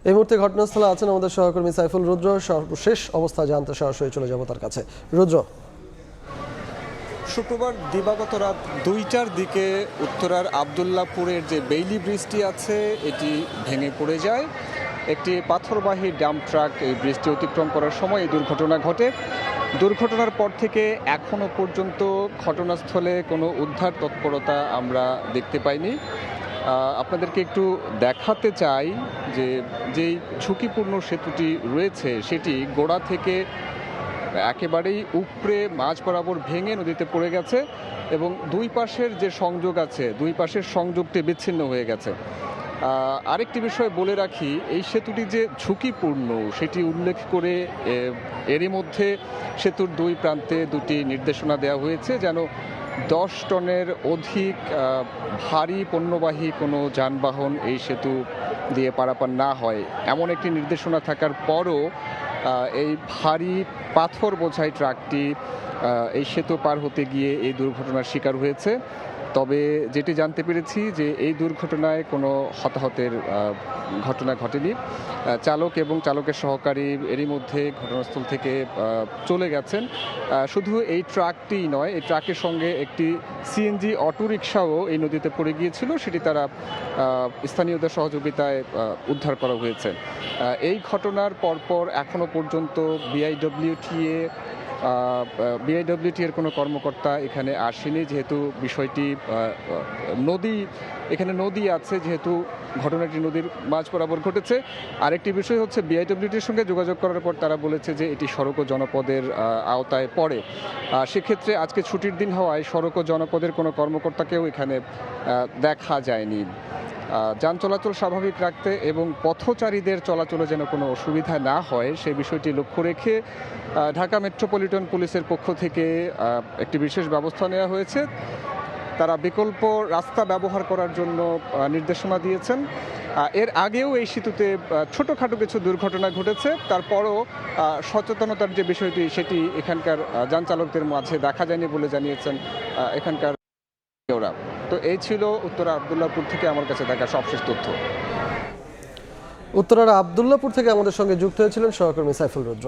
এই মুহূর্তে ঘটনাস্থলে আছেন আমাদের সহকর্মী সাইফুল রুদ্র। সর্বশেষ অবস্থা জানতে সরাসরি চলে যাব তার কাছে। রুদ্র, শুক্রবার দিবাগত রাত 2টার দিকে উত্তরার আবদুল্লাপুরের যে বেইলি ব্রিজটি আছে এটি ভেঙে পড়ে যায়। একটি পাথরবাহী ডাম্প ট্রাক এই ব্রিজটি অতিক্রম করার সময় এই দুর্ঘটনা ঘটে। দুর্ঘটনার পর থেকে এখনো পর্যন্ত ঘটনাস্থলে কোনো উদ্ধার তৎপরতা আমরা দেখতে পাইনি। আপনাদেরকে একটু দেখাতে চাই যে যেই ঝুঁকিপূর্ণ সেতুটি রয়েছে সেটি গোড়া থেকে একেবারেই উপরে মাঝ বরাবর ভেঙে নদীতে পড়ে গেছে এবং দুই পাশের যে সংযোগ আছে দুই পাশের সংযোগটি বিচ্ছিন্ন হয়ে গেছে। আরেকটি বিষয় বলে রাখি, এই সেতুটি যে ঝুঁকিপূর্ণ সেটি উল্লেখ করে এরই মধ্যে সেতুর দুই প্রান্তে দুটি নির্দেশনা দেওয়া হয়েছে যেন 10 টনের অধিক ভারী পণ্যবাহী কোনো যানবাহন এই সেতু দিয়ে পারাপার না হয়, এমন একটি নির্দেশনা থাকার পরও এই ভারী পাথর বোঝাই ট্রাকটি এই সেতু পার হতে গিয়ে এই দুর্ঘটনার শিকার হয়েছে। তবে যেটি জানতে পেরেছি যে এই দুর্ঘটনায় কোনো হতাহতের ঘটনা ঘটেনি। চালক এবং চালকের সহকারী এরই মধ্যে ঘটনাস্থল থেকে চলে গেছেন। শুধু এই ট্রাকটি নয়, এই ট্রাকের সঙ্গে একটি সিএনজি অটোরিকশাও এই নদীতে পড়ে গিয়েছিল, সেটি তারা স্থানীয়দের সহযোগিতায় উদ্ধার করা হয়েছে। এই ঘটনার পরপর এখনো পর্যন্ত বিআইডব্লিউটি এর কোনো কর্মকর্তা এখানে আসেনি, যেহেতু বিষয়টি নদী আছে, যেহেতু ঘটনাটি নদীর মাঝ বরাবর ঘটেছে। আরেকটি বিষয় হচ্ছে বিআইডব্লিউটির সঙ্গে যোগাযোগ করার পর তারা বলেছে যে এটি সড়ক ও জনপদের আওতায় পড়ে। সেক্ষেত্রে আজকে ছুটির দিন হওয়ায় সড়ক ও জনপদের কোনো কর্মকর্তাকেও এখানে দেখা যায়নি। যান চলাচল স্বাভাবিক রাখতে এবং পথচারীদের চলাচলে যেন কোনো অসুবিধা না হয় সেই বিষয়টি লক্ষ্য রেখে ঢাকা মেট্রোপলিটন পুলিশের পক্ষ থেকে একটি বিশেষ ব্যবস্থা নেওয়া হয়েছে। তারা বিকল্প রাস্তা ব্যবহার করার জন্য নির্দেশনা দিয়েছেন। এর আগেও এই সেতুতে ছোটোখাটো কিছু দুর্ঘটনা ঘটেছে, তারপরও সচেতনতার যে বিষয়টি সেটি এখানকার যান চালকদের মাঝে দেখা যায়নি বলে জানিয়েছেন এখানকার। তো এই ছিল উত্তরা আবদুল্লাপুর থেকে আমার কাছে দেখা সবশেষ তথ্য। উত্তরার আবদুল্লাপুর থেকে আমাদের সঙ্গে যুক্ত হয়েছিলেন সহকর্মী সাইফুল রুদ্র।